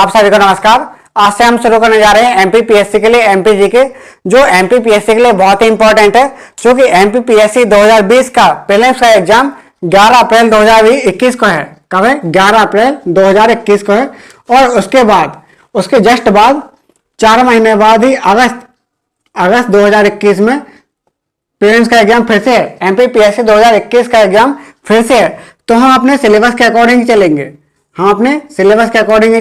आप सभी को नमस्कार। आज से हम शुरू करने जा रहे हैं एमपीपीएससी के लिए एमपीजी के, जो एमपीपीएससी के लिए बहुत ही इंपॉर्टेंट है, क्योंकि एमपीपीएससी 2020 का प्रीलिम्स का एग्जाम 11 अप्रैल 2021 को है। कब है? 11 अप्रैल 2021 को है। और उसके बाद, उसके जस्ट बाद 4 महीने बाद ही अगस्त 2021 में प्रीलिम्स का एग्जाम फिर से है। एमपीपीएससी 2021 का एग्जाम फिर से है। तो हम अपने सिलेबस के अकॉर्डिंग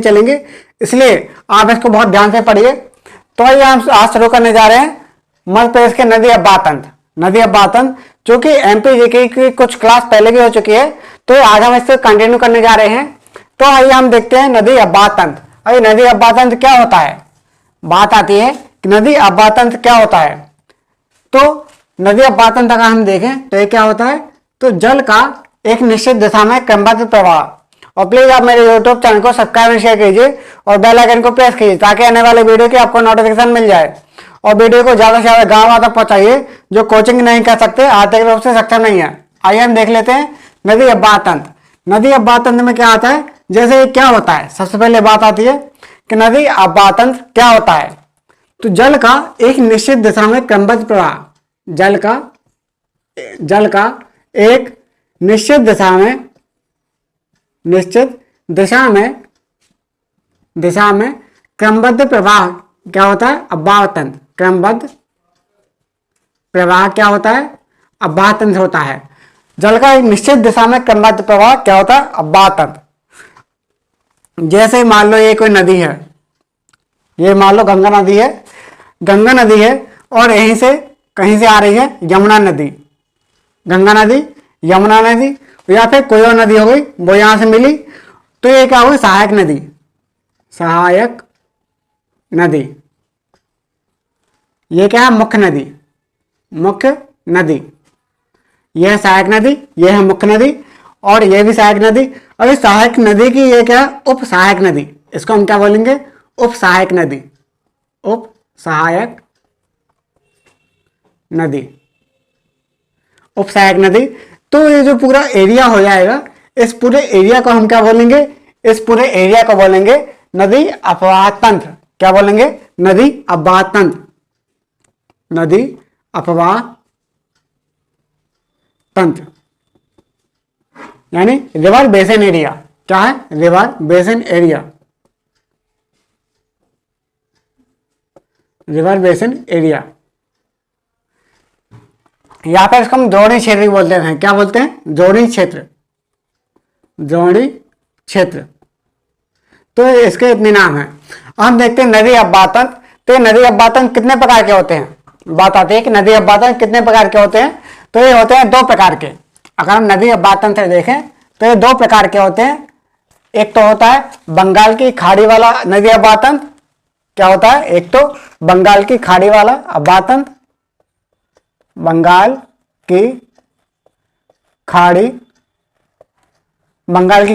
चलेंगे, इसलिए आप इसको बहुत ध्यान से पढ़िए। तो ये हम आज शुरू करने जा रहे हैं मध्य प्रदेश के नदी अब्बाह तंत्र, जो कि एमपीजीके की कुछ क्लास पहले भी हो चुकी है, तो आज हम इससे कंटिन्यू करने जा रहे हैं। तो आइए हम देखते हैं नदी अब्बाह तंत्र। अरे नदी अब्बाह तंत्र क्या होता है? बात आती है कि नदी अब्बाह तंत्र क्या होता है। तो नदी अब्बाह तंत्र का हम देखें तो ये क्या होता है, तो जल का एक निश्चित दिशा में क्रमबद्ध प्रवाह। और प्लीज आप मेरे YouTube चैनल को सब्सक्राइब शेयर कीजिए और बेल आइकन को प्रेस कीजिए, ताकि आने वाले वीडियो की आपको नोटिफिकेशन मिल जाए। और वीडियो को ज्यादा से ज्यादा गाँव तक पहुंचाइए, जो कोचिंग नहीं कर सकते, आर्थिक रूप से सक्षम नहीं है। आइए हम देख लेते हैं नदी अब्बाह तंत्र। नदी अब्बाह तंत्र में क्या आता है, जैसे क्या होता है, सबसे पहले बात आती है कि नदी अब्बाह तंत्र क्या होता है। तो जल का एक निश्चित दिशा में क्रमबद्ध प्रवाह, जल का एक निश्चित दिशा में क्रमबद्ध प्रवाह क्या होता है, अब्बाह तंत्र। क्रमबद्ध प्रवाह क्या होता है, अब्बाह तंत्र होता है। जल का एक निश्चित दिशा में क्रमबद्ध प्रवाह क्या होता है, अब्बाह तंत्र। जैसे मान लो ये कोई नदी है, ये मान लो गंगा नदी है और यहीं से कहीं से आ रही है यमुना नदी, यमुना नदी या फिर कोई और नदी हो गई, वो यहां से मिली, तो ये क्या होगी, सहायक नदी। ये क्या है, मुख्य नदी। यह सहायक नदी, यह है मुख्य नदी, और यह भी सहायक नदी। और इस सहायक नदी की ये क्या है, उप सहायक नदी। इसको हम क्या बोलेंगे, उप सहायक नदी। तो ये जो पूरा एरिया हो जाएगा, इस पूरे एरिया को हम क्या बोलेंगे, नदी अब्बाह तंत्र। क्या बोलेंगे, नदी अब्बाह तंत्र, यानी रिवर बेसिन एरिया। क्या है, रिवर बेसिन एरिया। या फिर इसको हम जोड़ी क्षेत्र बोलते हैं। क्या बोलते हैं, जोड़ी क्षेत्र। तो इसके इतने नाम हैं। हम देखते हैं नदी अब्बाह तंत्र। तो नदी अब्बाह तंत्र कितने प्रकार के होते हैं, बात आती है कि नदी अब्बाह तंत्र कितने प्रकार के होते हैं। तो ये होते हैं 2 प्रकार के। अगर हम नदी अब्बाह तंत्र देखें तो ये 2 प्रकार के होते हैं। एक तो होता है बंगाल की खाड़ी वाला नदी अब्बाह तंत्र। क्या होता है, एक तो बंगाल की खाड़ी वाला अब्बाह तंत्र, बंगाल की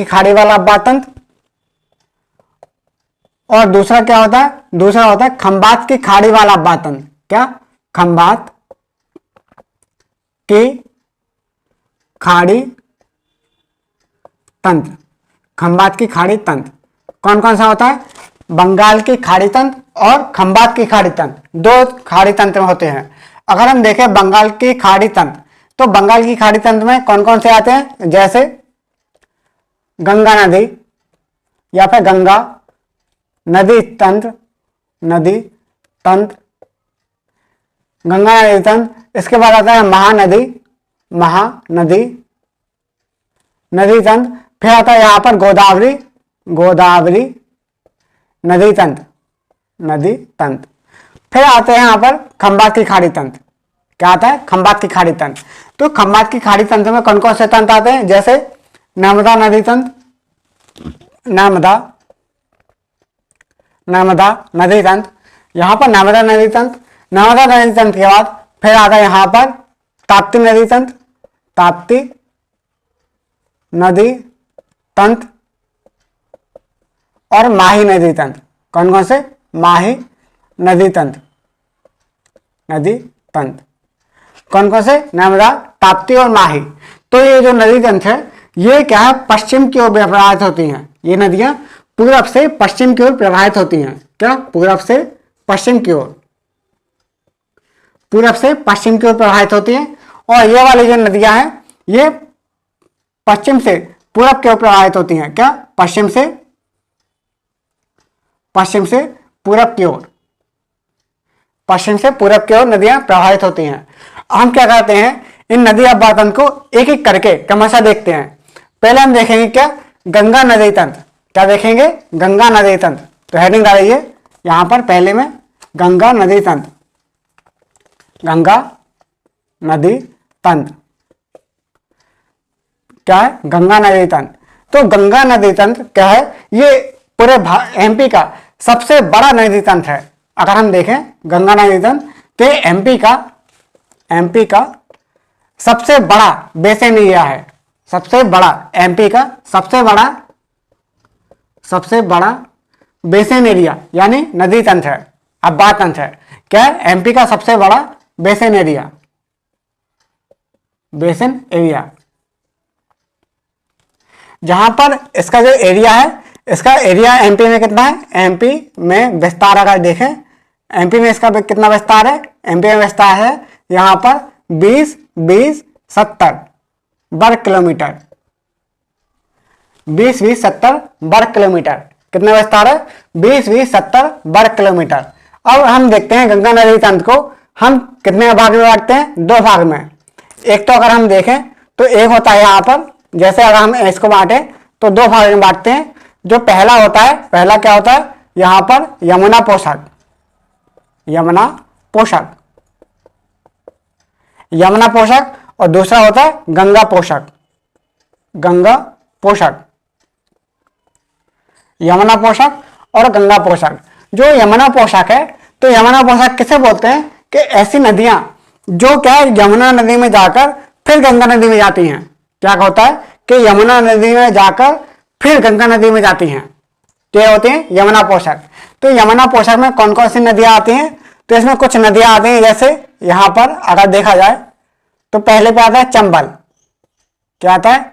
खाड़ी वाला अब्बाह तंत्र। और दूसरा क्या होता है, खंबात की खाड़ी वाला अब्बाह तंत्र। क्या, खंबात की खाड़ी तंत्र। कौन कौन सा होता है, बंगाल की खाड़ी तंत्र और खंबात की खाड़ी तंत्र। 2 खाड़ी तंत्र होते हैं। अगर हम देखें बंगाल की खाड़ी तंत्र, तो बंगाल की खाड़ी तंत्र में कौन कौन से आते हैं, जैसे गंगा नदी या फिर गंगा नदी तंत्र, गंगा नदी तंत्र। इसके बाद आता है महानदी तंत्र। फिर आता है यहाँ पर गोदावरी नदी तंत्र। फिर आते हैं यहाँ पर खंबात की खाड़ी तंत्र। क्या आता है, खंबात की खाड़ी तंत्र। तो खंबात की खाड़ी तंत्र में कौन कौन से तंत्र आते हैं, जैसे नर्मदा नदी तंत्र, नर्मदा नदी तंत्र। यहाँ पर नर्मदा नदी तंत्र के बाद फिर आता है यहाँ पर ताप्ती नदी तंत्र और माही नदी तंत्र। कौन कौन से, माही नदी तंत्र। कौन कौन से, नर्मदा, ताप्ती और माही। तो ये जो नदी तंत्र है, ये क्या है, पश्चिम की ओर प्रवाहित होती हैं। ये नदियां पूरब से पश्चिम की ओर प्रवाहित होती हैं। क्या? पूरब से पश्चिम की ओर, पूरब से पश्चिम की ओर प्रवाहित होती हैं। और ये वाली जो नदियां हैं ये पश्चिम से पूरब की ओर प्रवाहित होती हैं। क्या? पश्चिम से पूरब की ओर, पश्चिम से पूरब की ओर नदियां प्रवाहित होती हैं। हम क्या करते हैं, इन नदी अपवातन को एक एक करके क्रमशः देखते हैं। पहले हम देखेंगे क्या? गंगा नदी तंत्र। क्या देखेंगे? गंगा नदी तंत्र। तो हेडिंग डालिए यहां पर पहले में, गंगा नदी तंत्र, गंगा नदी तंत्र। क्या है? गंगा नदी तंत्र। तो गंगा नदी तंत्र क्या है? ये पूरे एमपी का सबसे बड़ा नदी तंत्र है। अगर हम देखें गंगा नदी तंत्र तो एमपी का सबसे बड़ा बेसिन एरिया है। सबसे बड़ा एमपी का सबसे बड़ा बेसिन एरिया यानी नदी तंत्र है, अपवात तंत्र है। क्या है? एमपी का सबसे बड़ा बेसिन एरिया, जहां पर इसका जो एरिया है, इसका एरिया एमपी में कितना है? एमपी में विस्तार अगर देखें, एमपी में इसका कितना विस्तार है? एमपी में विस्तार है यहां पर 20-20-70 वर्ग किलोमीटर, 20-20-70 वर्ग किलोमीटर। कितना विस्तार है? 20-20-70 वर्ग किलोमीटर। अब हम देखते हैं गंगा नदी तंत्र को हम कितने भाग में बांटते हैं? 2 भाग में। एक तो अगर हम देखें तो एक होता है यहां पर, जैसे अगर हम इसको बांटे तो 2 भाग में बांटते हैं। जो पहला होता है, पहला क्या होता है? यहां पर यमुना पोषक, और दूसरा होता है गंगा पोषक, यमुना पोषक और गंगा पोषक। जो यमुना पोषक है, तो यमुना पोषक किसे बोलते हैं? कि ऐसी नदियां जो क्या है यमुना नदी में जाकर फिर गंगा नदी में जाती हैं। क्या होता है कि यमुना नदी में जाकर फिर गंगा नदी में जाती हैं, तो ये होते हैं यमुना पोषक। तो यमुना पोषक में कौन कौन सी नदियां आती हैं? तो इसमें कुछ नदियां आती हैं, जैसे यहां पर अगर देखा जाए तो पहले पे आता है चंबल। क्या आता है?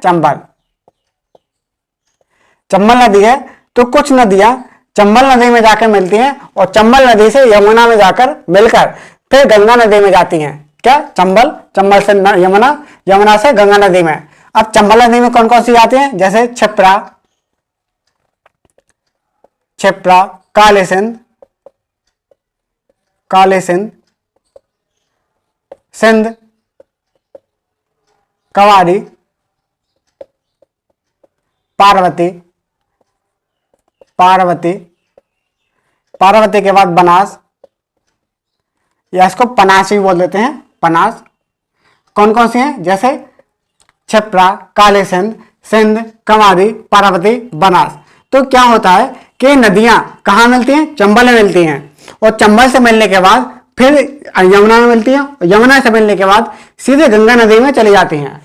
चंबल नदी है। तो कुछ नदियां चंबल नदी में जाकर मिलती हैं और चंबल नदी से यमुना में जाकर मिलकर फिर गंगा नदी में जाती हैं। क्या? चंबल से यमुना, यमुना से गंगा नदी में। अब चंबल नदी में कौन कौन सी आती हैं? जैसे क्षिप्रा, काली सिंध, सिंध, कवारी, पार्वती के बाद बनास, या इसको पनास भी बोल देते हैं, पनास। कौन कौन सी हैं? जैसे क्षिप्रा, काली सिंध, कवारी, पार्वती, बनास। तो क्या होता है कि नदियां कहाँ मिलती हैं? चंबल में मिलती हैं, और चंबल से मिलने के बाद फिर यमुना में मिलती हैं, और यमुना से मिलने के बाद सीधे गंगा नदी में चली जाती हैं,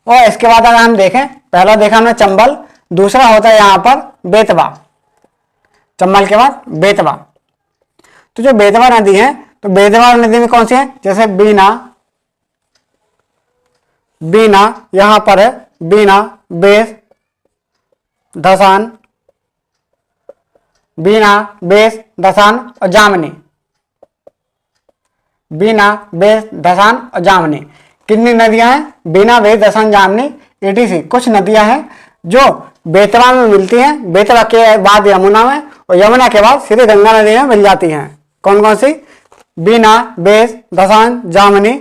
और इसके बाद अगर हम देखें, पहला देखा हमने चंबल, दूसरा होता है यहां पर बेतवा। चंबल के बाद बेतवा। तो जो बेतवा नदी है, तो बेतवा नदी में कौन सी है? जैसे बीना यहां पर है, बीना, बेस, धसान और जामनी। कितनी नदियां हैं? बीना, बेस, धसान, जामनी, etc। कुछ नदियां हैं जो बेतवा में मिलती हैं, बेतवा के बाद यमुना में, और यमुना के बाद सीधे गंगा नदी में मिल जाती हैं। कौन कौन सी? बीना, बेस, धसान, जामनी।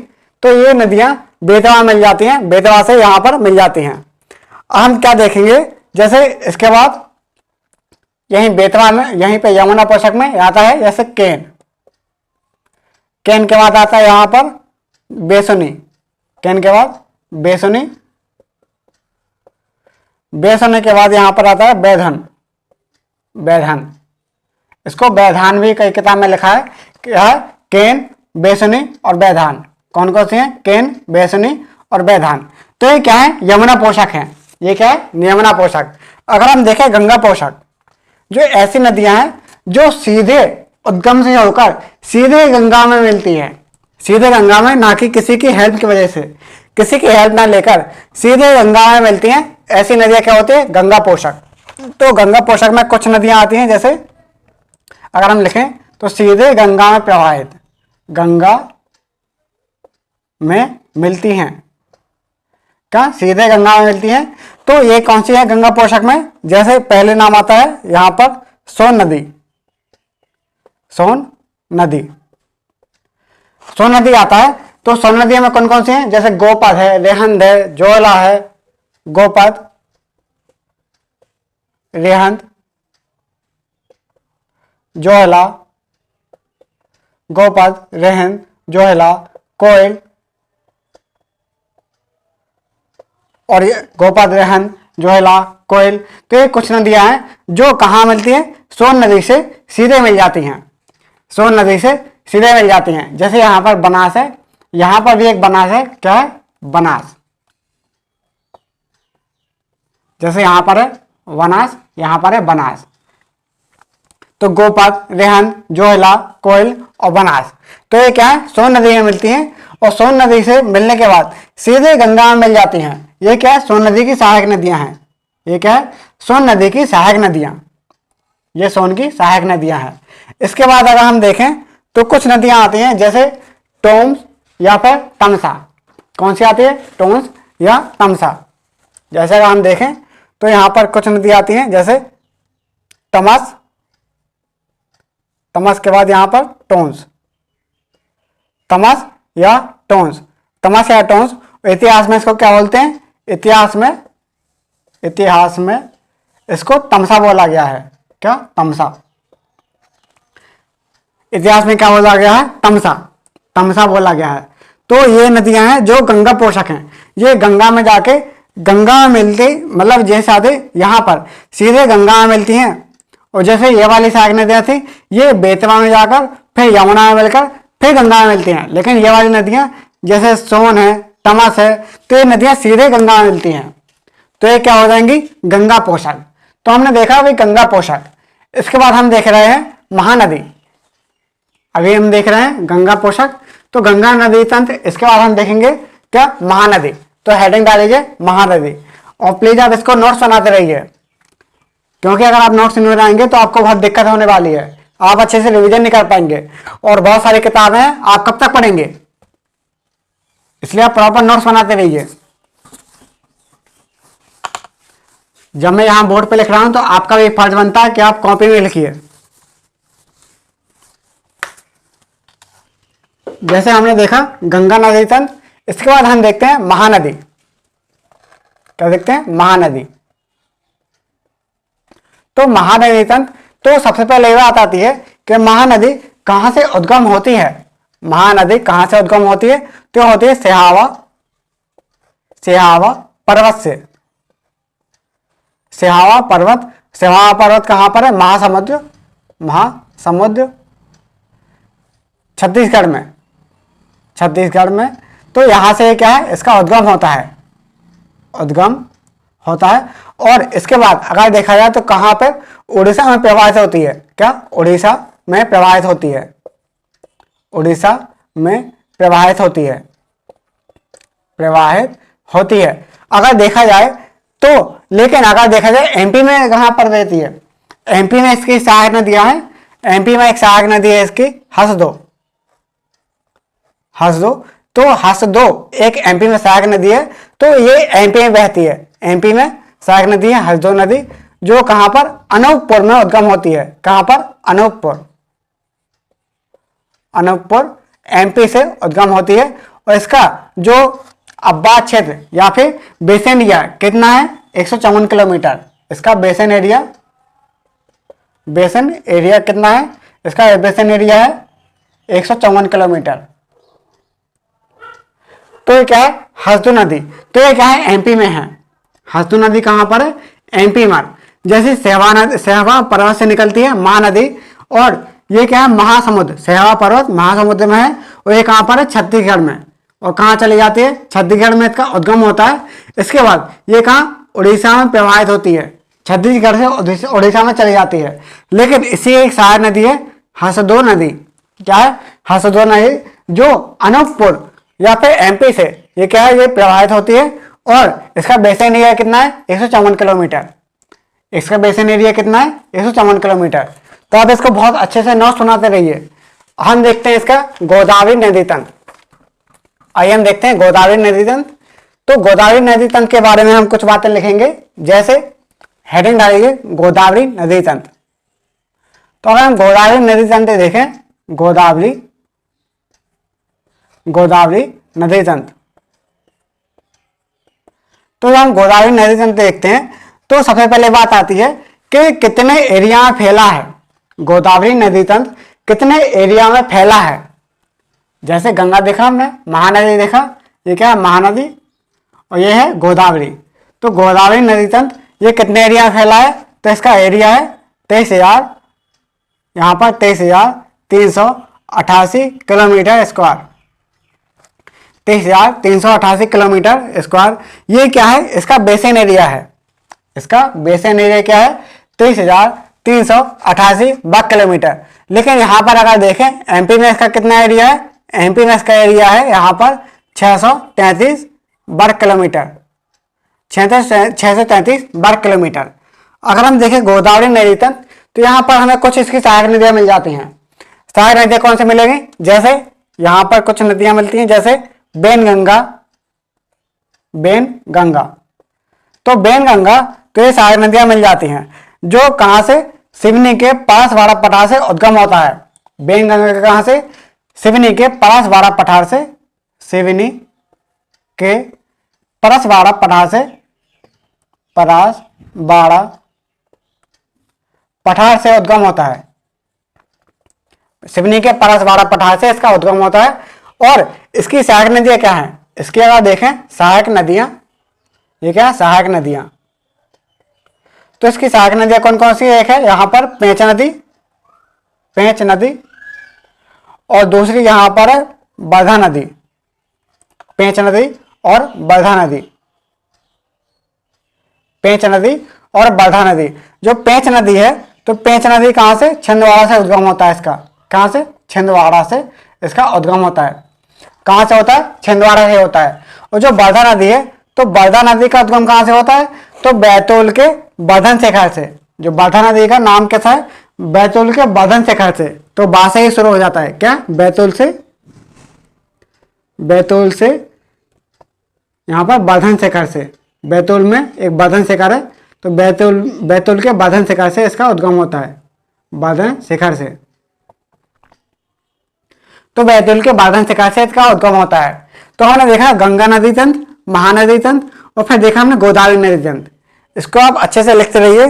तो ये नदियां बेतवा मिल जाती हैं, बेतवा से यहां पर मिल जाती हैं। हम क्या देखेंगे, जैसे इसके बाद यहीं बेतवा में, यहीं पे यमुना पोषक में आता है जैसे केन के बाद आता है यहां पर बेसुनी, केन के बाद बेसुनी के बाद यहां पर आता है बैधन। इसको बैधान भी कई किताब में लिखा है, क्या है? केन, बेसुनी और बैधान। कौन कौन से हैं? केन, बेसुनी और बैधान। तो ये क्या है? यमुना पोषक है। ये क्या है? यमुना पोषक। अगर हम देखें गंगा पोषक, जो ऐसी नदियां हैं जो सीधे उद्गम से होकर सीधे गंगा में मिलती है, सीधे गंगा में, ना कि किसी की हेल्प की वजह से, किसी की हेल्प ना लेकर सीधे गंगा में मिलती हैं, ऐसी नदियां क्या होती है, गंगा पोषक। तो गंगा पोषक में कुछ नदियां आती हैं, जैसे अगर हम लिखें तो सीधे गंगा में प्रवाहित, गंगा में मिलती हैं, क्या सीधे गंगा में मिलती हैं। तो ये कौन सी है गंगा पोषक में, जैसे पहले नाम आता है यहां पर सोन नदी, सोन नदी, सोन नदी आता है। तो सोन नदी में कौन कौन सी हैं, जैसे गोपद है, रेहंद है, जोला है, गोपद, रेहंद, जोहला, गोपद, रेहंद, जोहला, कोयल, और ये गोपद, रेहंद, जोहला, कोयल। तो ये कुछ नदियां हैं जो कहाँ मिलती हैं, सोन नदी से सीधे मिल जाती हैं, सोन नदी से सीधे मिल जाती हैं। जैसे यहां पर बनास है, यहां पर भी एक बनास है, क्या है, बनास। जैसे यहां पर है वनास, यहां पर है बनास। तो गोपद, रेहंद, जोहला, कोयल और बनास, तो ये क्या है, सोन नदी में मिलती हैं। और सोन नदी से मिलने के बाद सीधे गंगा में मिल जाती हैं। ये क्या है, सोन नदी की सहायक नदियां हैं। ये क्या है, सोन नदी की सहायक नदियां, ये सोन की सहायक नदियां हैं। इसके बाद अगर हम देखें तो कुछ नदियां आती हैं, जैसे टोम्स या फिर तमसा। कौन सी आती है, टोम्स या तमसा। जैसे अगर हम देखें तो यहां पर कुछ नदी आती हैं, जैसे तमस, तमस के बाद यहां पर टोन्स, तमस या टोन्स, तमस या टोन्स। इतिहास में इसको क्या बोलते हैं, इतिहास में इसको तमसा बोला गया है, क्या, तमसा। इतिहास में क्या बोला गया है, तमसा, तमसा बोला गया है। तो ये नदियां हैं जो गंगा पोषक हैं। ये गंगा में जाके गंगा में मिलती, मतलब जैसे आते यहाँ पर सीधे गंगा में मिलती हैं। और जैसे ये वाली सहायक नदियां थी, ये बेतवा में जाकर फिर यमुना में मिलकर फिर गंगा में मिलती हैं। लेकिन ये वाली नदियां जैसे सोन है, तमस है, तो ये नदियां सीधे गंगा में मिलती हैं। तो ये क्या हो जाएंगी, गंगा पोषक। तो हमने देखा भाई गंगा पोषक। इसके बाद हम देख रहे हैं महानदी। अभी हम देख रहे हैं गंगा पोषक, तो गंगा नदी तंत्र। इसके बाद हम देखेंगे क्या, महानदी। तो हेडिंग डालीजिए महानदी, और प्लीज आप इसको नोट्स बनाते रहिए, क्योंकि अगर आप नोट्स नहीं बनाएंगे तो आपको बहुत दिक्कत होने वाली है, आप अच्छे से रिवीजन नहीं कर पाएंगे। और बहुत सारी किताबें हैं, आप कब तक पढ़ेंगे, इसलिए आप प्रॉपर नोट्स बनाते रहिए। जब मैं यहां बोर्ड पे लिख रहा हूं तो आपका भी फर्ज बनता है कि आप कॉपी में लिखिए। जैसे हमने देखा गंगा नदी तंत्र, इसके बाद हम देखते हैं महानदी। क्या देखते हैं, महानदी। तो महानदी तंत्र, तो सबसे पहले ये बात आती है कि महानदी कहां से उद्गम होती है। महानदी कहां से उद्गम होती है, तो होती है सिहावा, सिहावा पर्वत से। सिहावा पर्वत, सिहावा पर्वत कहां पर है, महासमुद्र, महासमुद्र छत्तीसगढ़ में, छत्तीसगढ़ में। तो यहां से क्या है, इसका उद्गम होता है, उद्गम होता है। और इसके बाद अगर देखा जाए तो कहां पर, उड़ीसा में प्रवाहित होती है। क्या, उड़ीसा में प्रवाहित होती है, उड़ीसा में प्रवाहित होती है, प्रवाहित होती है अगर देखा जाए तो। लेकिन अगर देखा जाए एमपी में कहां पर रहती है, एमपी में इसकी सहायक नदियां हैं। एमपी में एक सहायक नदी है इसकी हसदो, हसदो। तो हसदो एक एमपी में सहायक नदी है, तो ये एमपी में बहती है। एमपी में सहायक नदी है हसदो नदी, जो कहां पर, अनूपपुर में उद्गम होती है। कहां पर, अनूपपुर, अनूपपुर एमपी से उद्गम होती है। और इसका जो अब्बाद क्षेत्र या फिर बेसिन एरिया कितना है, 154 किलोमीटर। इसका बेसिन एरिया, बेसिन एरिया कितना है, इसका बेसिन एरिया है 154 किलोमीटर। तो ये क्या है, हसदो नदी। तो ये क्या है, एमपी में है। हसदो नदी कहां पर है, एमपी में। जैसे सहवा पर्वत से निकलती है महानदी, और ये क्या है, महासमुद्र, सहवा पर्वत महासमुद्र में है। और ये कहां पर है, छत्तीसगढ़ में। और कहां चली जाती है, छत्तीसगढ़ में इसका उद्गम होता है। इसके बाद ये कहां, उड़ीसा में प्रवाहित होती है, छत्तीसगढ़ से उड़ीसा में चली जाती है। लेकिन इसी एक सहायक नदी है हसदो नदी। क्या है, हसदो नदी, जो अनूपपुर या फिर एमपी से ये क्या है, ये प्रवाहित होती है। और इसका बेसिन एरिया कितना है 154 किलोमीटर। इसका बेसिन एरिया कितना है 154 किलोमीटर। तो आप इसको बहुत अच्छे से नोट सुनाते रहिए। हम देखते हैं इसका गोदावरी नदी तंत्र। आइए हम देखते हैं गोदावरी नदी तंत्र। तो गोदावरी नदी तंत्र के बारे में हम कुछ बातें लिखेंगे, जैसे हेडिंग डालिए गोदावरी नदी तंत्र। तो अगर हम गोदावरी नदी तंत्र देखें, गोदावरी नदी तंत्र, तो जब हम गोदावरी नदी तंत्र देखते हैं तो सबसे पहले बात आती है कि कितने एरिया में फैला है। गोदावरी नदी तंत्र कितने एरिया में फैला है। जैसे गंगा देखा हमने, महानदी देखा, ये क्या है महानदी, और ये है गोदावरी। तो गोदावरी नदी तंत्र ये कितने एरिया में फैला है, तो इसका एरिया है 23,000, यहाँ पर 23,388 किलोमीटर स्क्वायर, 23,388 किलोमीटर स्क्वायर। ये क्या है, इसका बेसिन एरिया है। इसका बेसिन एरिया क्या है 23,388 वर्ग किलोमीटर। लेकिन यहाँ पर अगर देखें एमपी में इसका कितना एरिया है, एमपी में इसका एरिया है यहाँ पर 633 वर्ग किलोमीटर, 633 वर्ग किलोमीटर। अगर हम देखें गोदावरी नदी तंत्र, तो यहाँ पर हमें कुछ इसकी सहायक नदियाँ मिल जाती हैं। सहायक नदियाँ कौन सी मिलेंगी, जैसे यहाँ पर कुछ नदियाँ मिलती हैं, जैसे बेनगंगा। तो बेनगंगा, तो ये सहायक नदियाँ मिल जाती हैं जो कहाँ से, सिवनी के परसवाड़ा पठार से उद्गम होता है। बेनगंगा कहाँ से, सिवनी के परसवाड़ा पठार से, सिवनी के परसवाड़ा पठार से, परसवाड़ा पठार से उद्गम होता है। सिवनी के परसवाड़ा पठार से इसका उद्गम होता है। और इसकी सहायक नदियां क्या हैं, इसकी अगर देखें सहायक नदियां, ये क्या है सहायक नदियां। तो इसकी सहायक नदियां कौन कौन सी है, एक है यहां पर पेंच नदी, और दूसरी यहां पर है वर्धा नदी, पेंच नदी और वर्धा नदी, पेंच नदी और वर्धा नदी। जो पेंच नदी है, तो पेंच नदी कहां से, छिंदवाड़ा से उद्गम होता है इसका। कहां से, छिंदवाड़ा से इसका उद्गम होता है। कहां से होता है, छिंदवाड़ा से होता है। और जो वर्धा नदी है, तो वर्धा नदी का उद्गम कहां से होता है, तो बैतूल के वर्धन शिखर से। जो वर्धा नदी का नाम कैसा है, बैतूल के वर्धन शिखर से। तो बा से ही शुरू हो जाता है, क्या, बैतूल से यहां पर वर्धन शिखर से। बैतूल में एक वर्धन शिखर है, तो बैतूल के वर्धन शिखर से इसका उद्गम होता है, वर्धन शिखर से। तो बैतूल के वर्धन शिखर से इसका उद्गम होता है। तो हमने देखा गंगा नदी तंत्र, महानदी तंत्र, और फिर देखा हमने गोदावरी नदी तंत्र। इसको आप अच्छे से लिखते रहिए।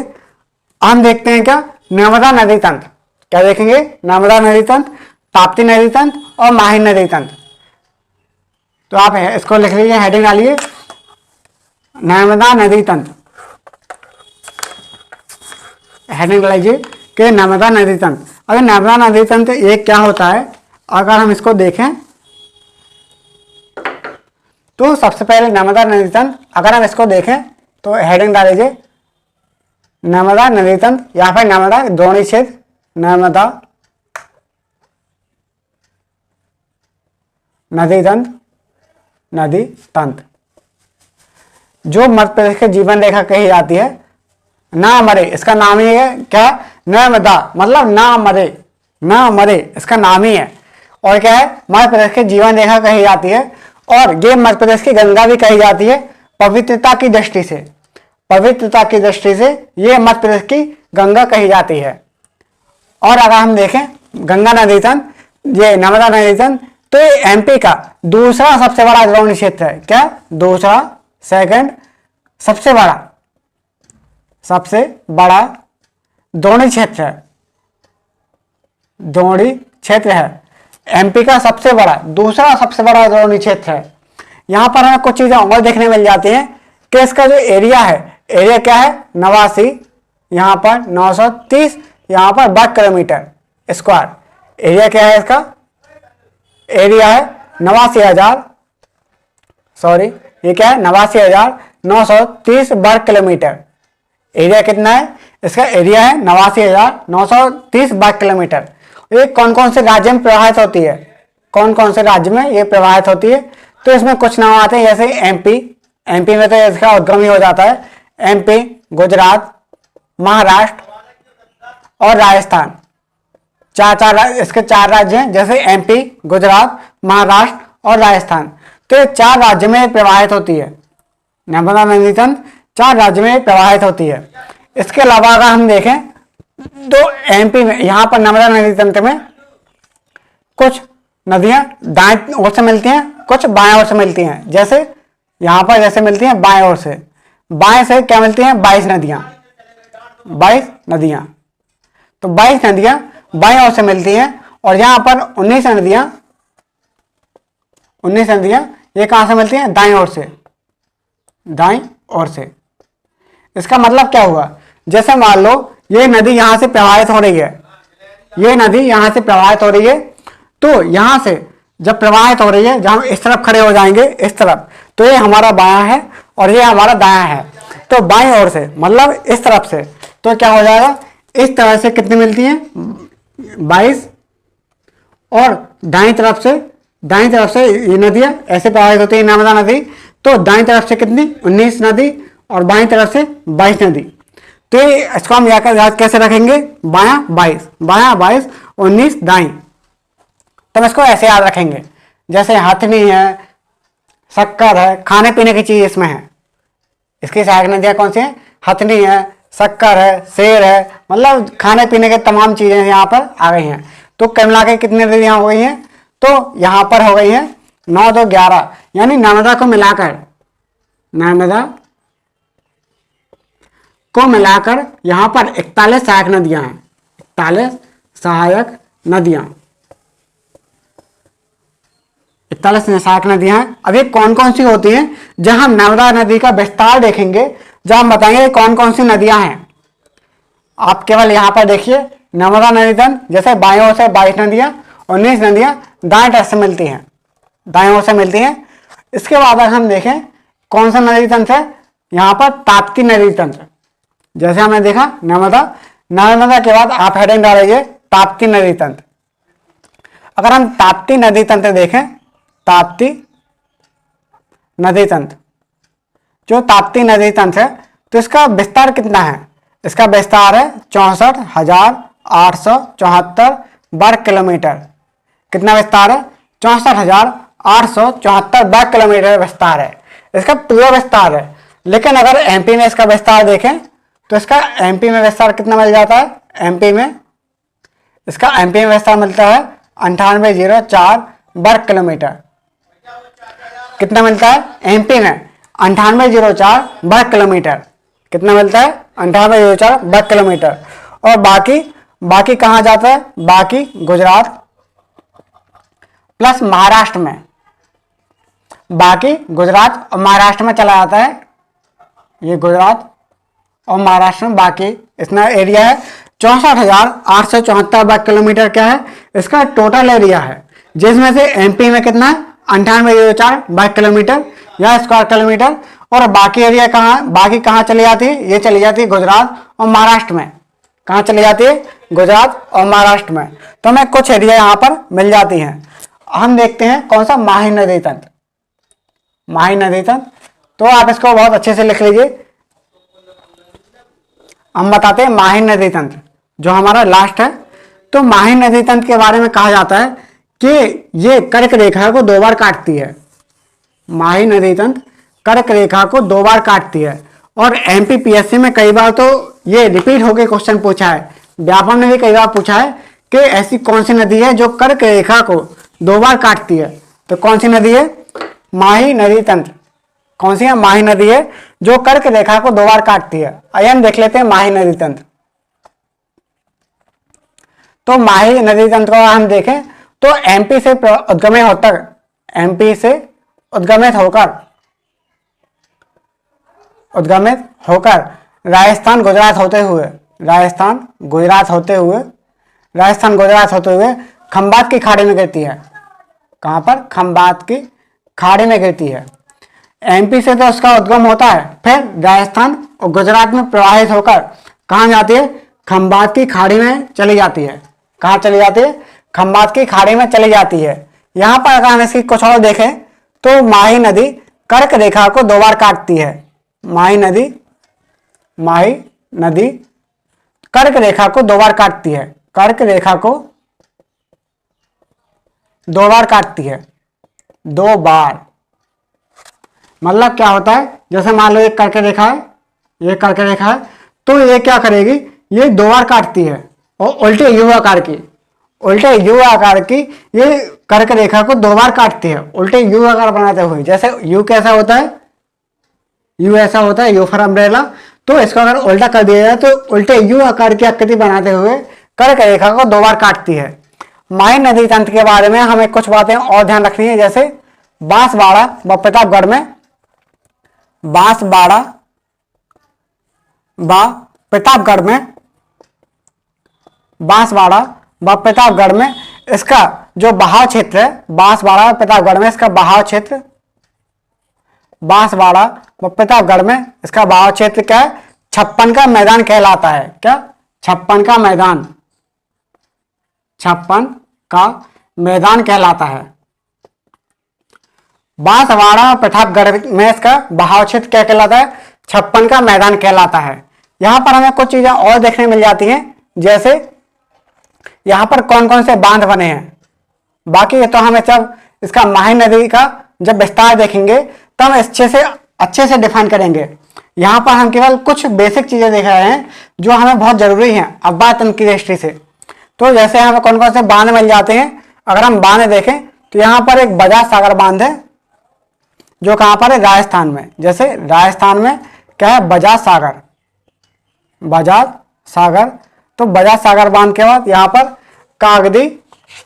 हम देखते हैं क्या, नर्मदा नदी तंत्र। क्या देखेंगे, नर्मदा नदी तंत्र, ताप्ती नदी तंत्र और माही नदी तंत्र। तो आप इसको लिख लीजिए, हेडिंग डालिए नर्मदा नदी तंत्र, हेडिंग डालिए कि नर्मदा नदी तंत्र। अगर नर्मदा नदी तंत्र ये क्या होता है, अगर हम इसको देखें तो सबसे पहले नर्मदा नदी तंत्र, अगर हम इसको देखें तो हेडिंग डाल लीजिए नर्मदा नदी तंत्र, यहाँ पर नर्मदा द्रोणी क्षेत्र, नर्मदा नदी तंत्र जो मध्य प्रदेश के जीवन रेखा कही जाती है। ना मरे, इसका नाम ही है क्या, नर्मदा, मतलब ना मरे इसका नाम ही है। और क्या है, मध्य प्रदेश की जीवन रेखा कही जाती है। और ये मध्य प्रदेश की गंगा भी कही जाती है, पवित्रता की दृष्टि से ये मध्य प्रदेश की गंगा कही जाती है। और अगर हम देखें गंगा नदी तंत्र, ये नर्मदा नदी तंत्र, तो ये एमपी का दूसरा सबसे बड़ा द्रोणी क्षेत्र है। क्या, दूसरा, सेकंड सबसे बड़ा द्रोणी क्षेत्र है। एमपी का दूसरा सबसे बड़ा द्रोणी क्षेत्र है। यहां पर हमें कुछ चीजें और देखने मिल जाती हैं कि इसका जो एरिया है, एरिया क्या है 89, यहां पर 930, यहां पर वर्ग किलोमीटर स्क्वायर। एरिया क्या है इसका, एरिया है 89,000, सॉरी ये क्या है 89,930 वर्ग किलोमीटर। एरिया कितना है इसका, एरिया है 89,930 वर्ग किलोमीटर। ये कौन कौन से राज्य में प्रवाहित होती है, कौन कौन से राज्य में ये प्रवाहित होती है, तो इसमें कुछ नाम आते हैं जैसे एमपी में तो इसका उद्गम ही हो जाता है। एमपी, गुजरात, महाराष्ट्र और राजस्थान, इसके 4 राज्य हैं, जैसे एमपी, गुजरात, महाराष्ट्र और राजस्थान। तो ये 4 राज्य में प्रवाहित होती है। नर्मदा नदी तंत्र 4 राज्य में प्रवाहित होती है। इसके अलावा अगर हम देखें तो एमपी में, यहाँ पर नर्मदा नदी तंत्र में कुछ नदियां दाएं ओर से मिलती हैं, कुछ बाएं ओर से मिलती हैं। जैसे यहाँ पर जैसे मिलती हैं बाएं ओर से, बाएं से क्या मिलती हैं? 22 नदियां, 22 नदियां। तो 22 नदियां बाएं ओर से मिलती हैं और यहाँ पर 19 नदियां ये कहां से मिलती हैं? दाएं ओर से, दाएं ओर से। इसका मतलब क्या हुआ? जैसे मान लो ये नदी यहां से प्रवाहित हो रही है, ये नदी यहां से प्रवाहित हो रही है, तो यहां से जब प्रवाहित हो रही है, जब हम इस तरफ खड़े हो जाएंगे, इस तरफ, तो ये हमारा बायां है और ये हमारा दायां है। तो बाईं ओर से मतलब इस तरफ से, तो क्या हो जाएगा? इस तरह से कितनी मिलती हैं? 22। और दाईं तरफ से ये नदियां ऐसे प्रवाहित होती है, नर्मदा नदी। तो दाईं तरफ से कितनी? 19 नदी और बाईं तरफ से 22 नदी। तो इसको हम याद कैसे रखेंगे? बायां 22, बायां 22, 19 दाईं। तो हम इसको ऐसे याद रखेंगे, जैसे हथनी है, शक्कर है, खाने पीने की चीज इसमें है। इसकी सहायक नदियां कौन सी हैं? हथनी है, शक्कर है, सेर है, मतलब खाने पीने के तमाम चीजें यहाँ पर आ गई हैं। तो कुल मिला के कितनी नदियां हो गई हैं? तो यहाँ पर हो गई हैं 9, 2, 11, यानी नर्मदा को मिलाकर यहाँ पर 41 सहायक नदियां हैं, 41 सहायक नदियां, 41 सहायक नदियां हैं। अब ये कौन कौन सी होती हैं? जब हम नर्मदा नदी का विस्तार देखेंगे, जब हम बताएंगे कौन कौन सी नदियां हैं। आप केवल यहाँ पर देखिए, नर्मदा नदी तंत्र, जैसे बाईं ओर से 22 नदियां, 19 नदियां दाएं तरफ से मिलती हैं, दाएं ओर से मिलती हैं। इसके बाद अगर हम देखें कौन सा नदी तंत्र है, यहाँ पर ताप्ती नदी तंत्र। जैसे हमने देखा नर्मदा के बाद आप हेडिंग डालेंगे ताप्ती नदी तंत्र। अगर हम ताप्ती नदी तंत्र देखें, ताप्ती नदी तंत्र, जो ताप्ती नदी तंत्र है, तो इसका विस्तार कितना है? इसका विस्तार है 64,874 वर्ग किलोमीटर। कितना विस्तार है? 64,874 वर्ग किलोमीटर विस्तार है, इसका पूरा विस्तार है। लेकिन अगर एमपी में इसका विस्तार देखें तो इसका एमपी में विस्तार कितना मिल जाता है? एमपी में विस्तार मिलता है 9804 वर्ग किलोमीटर। कितना मिलता है? एमपी में 9804 वर्ग किलोमीटर। कितना मिलता है? 9804 वर्ग किलोमीटर। और बाकी कहाँ जाता है? बाकी गुजरात प्लस महाराष्ट्र में, बाकी गुजरात और महाराष्ट्र में चला जाता है। ये गुजरात और महाराष्ट्र में बाकी इतना एरिया है। 64,874 वर्ग किलोमीटर क्या है? इसका टोटल एरिया है, जिसमें से एमपी में कितना है? 9804 वर्ग किलोमीटर या स्क्वायर किलोमीटर। और बाकी एरिया बाकी कहाँ चली जाती है? ये चली जाती है गुजरात और महाराष्ट्र में। कहाँ चली जाती है? गुजरात और महाराष्ट्र में। तो हमें कुछ एरिया यहाँ पर मिल जाती हैं। हम देखते हैं कौन सा? माही नदी तंत्र। माही नदी तंत्र, तो आप इसको बहुत अच्छे से लिख लीजिए। हम बताते हैं माही नदी तंत्र, जो हमारा लास्ट है। तो माही नदी तंत्र के बारे में कहा जाता है कि ये कर्क रेखा को 2 बार काटती है। माही नदी तंत्र कर्क रेखा को 2 बार काटती है। और एमपीपीएससी में कई बार तो ये रिपीट होकर क्वेश्चन पूछा है, व्यापम ने भी कई बार पूछा है कि ऐसी कौन सी नदी है जो कर्क रेखा को 2 बार काटती है। तो कौन सी नदी है? माही नदी तंत्र। कौन सी है? माही नदी है जो कर्क रेखा को 2 बार काटती है। आइए हम देख लेते हैं माही नदी तंत्र। तो माही नदी तंत्र को हम देखें तो एमपी से उद्गमित होकर राजस्थान गुजरात होते हुए खंबात की खाड़ी में गिरती है। कहां पर? खंबात की खाड़ी में गिरती है। एमपी से तो उसका उद्गम होता है, फिर राजस्थान और गुजरात में प्रवाहित होकर कहां जाती है? खंबात की खाड़ी में चली जाती है। कहां चली जाती है? खंबात की खाड़ी में चली जाती है। यहां पर अगर हम इसकी कुछ और देखें तो माही नदी कर्क रेखा को 2 बार काटती है। माही नदी कर्क रेखा को 2 बार काटती है। कर्क रेखा को 2 बार काटती है। 2 बार मतलब क्या होता है, जैसे मान लो एक कर्क रेखा है, ये कर्क रेखा है, तो ये क्या करेगी, ये 2 बार काटती है और उल्टे यू आकार की ये कर्क रेखा को 2 बार काटती है, उल्टे यू आकार बनाते हुए। जैसे यू कैसा होता है, यू ऐसा होता है, यू फॉर अम्ब्रेला, तो इसको अगर उल्टा कर दिया जाए तो उल्टे यू आकार की आकृति बनाते हुए कर्क रेखा को 2 बार काटती है। माही नदी तंत्र के बारे में हमें कुछ बातें और ध्यान रखनी है, जैसे बांसवाड़ा व प्रतापगढ़ में, बांसवाड़ा व प्रतापगढ़ में इसका जो बहाव क्षेत्र है, बांसवाड़ा व प्रतापगढ़ में इसका बहाव क्षेत्र, बांसवाड़ा व प्रतापगढ़ में इसका बहाव क्षेत्र क्या है, 56 का मैदान कहलाता है। क्या? 56 का मैदान, 56 का मैदान कहलाता है। बांसवाड़ा प्रतापगढ़ में इसका बहाव क्षेत्र क्या कहलाता है, 56 का मैदान कहलाता है। यहां पर हमें कुछ चीजें और देखने मिल जाती हैं, जैसे यहां पर कौन कौन से बांध बने हैं। बाकी तो हम जब इसका माही नदी का जब विस्तार देखेंगे तब अच्छे से डिफाइन करेंगे। यहां पर हम केवल कुछ बेसिक चीजें देख रहे हैं जो हमें बहुत जरूरी हैं अफवाह तंत्र की दृष्टि से। तो जैसे हमें कौन कौन से बांध मिल जाते हैं, अगर हम बांध देखें तो यहाँ पर एक बजाज सागर बांध है, जो कहाँ पर है, राजस्थान में। जैसे राजस्थान में क्या है, बजाज सागर, तो बजाज सागर बांध के बाद यहाँ पर कागदी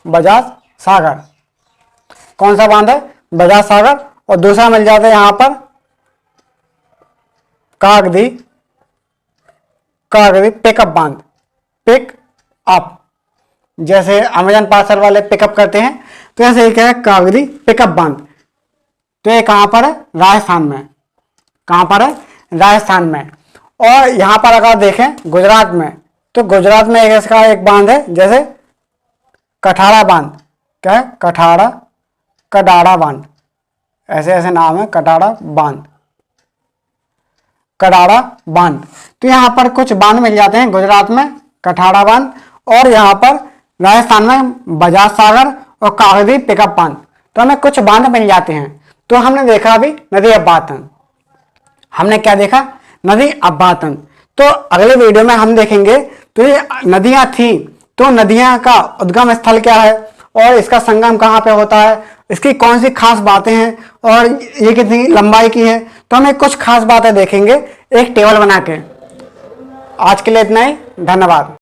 बजाज सागर, कौन सा बांध है, बजाज सागर। और दूसरा मिल जाता है यहाँ पर कागदी पिकअप बांध, पिक अप, जैसे अमेजन पार्सल वाले पिकअप करते हैं, तो ऐसे क्या है, कागदी पिकअप बांध। तो ये कहां पर है, राजस्थान में। कहां पर है, राजस्थान में। और यहां पर अगर देखें गुजरात में, तो गुजरात में इसका एक बांध है, जैसे कठाड़ा बांध। क्या है, कडाड़ा बांध, ऐसे नाम है, कडाड़ा बांध। तो यहाँ पर कुछ बांध मिल जाते हैं, गुजरात में कठाड़ा बांध, और यहाँ पर राजस्थान में बजाज सागर और कागदी पिकअप बांध। तो हमें कुछ बांध मिल जाते हैं। तो हमने देखा अभी नदी अफवाह तंत्र, हमने क्या देखा, नदी अफवाह तंत्र। तो अगले वीडियो में हम देखेंगे तो ये नदियां थी, तो नदियां का उद्गम स्थल क्या है और इसका संगम कहाँ पे होता है, इसकी कौन सी खास बातें हैं और ये कितनी लंबाई की है। तो हम कुछ खास बातें देखेंगे एक टेबल बना के। आज के लिए इतना ही, धन्यवाद।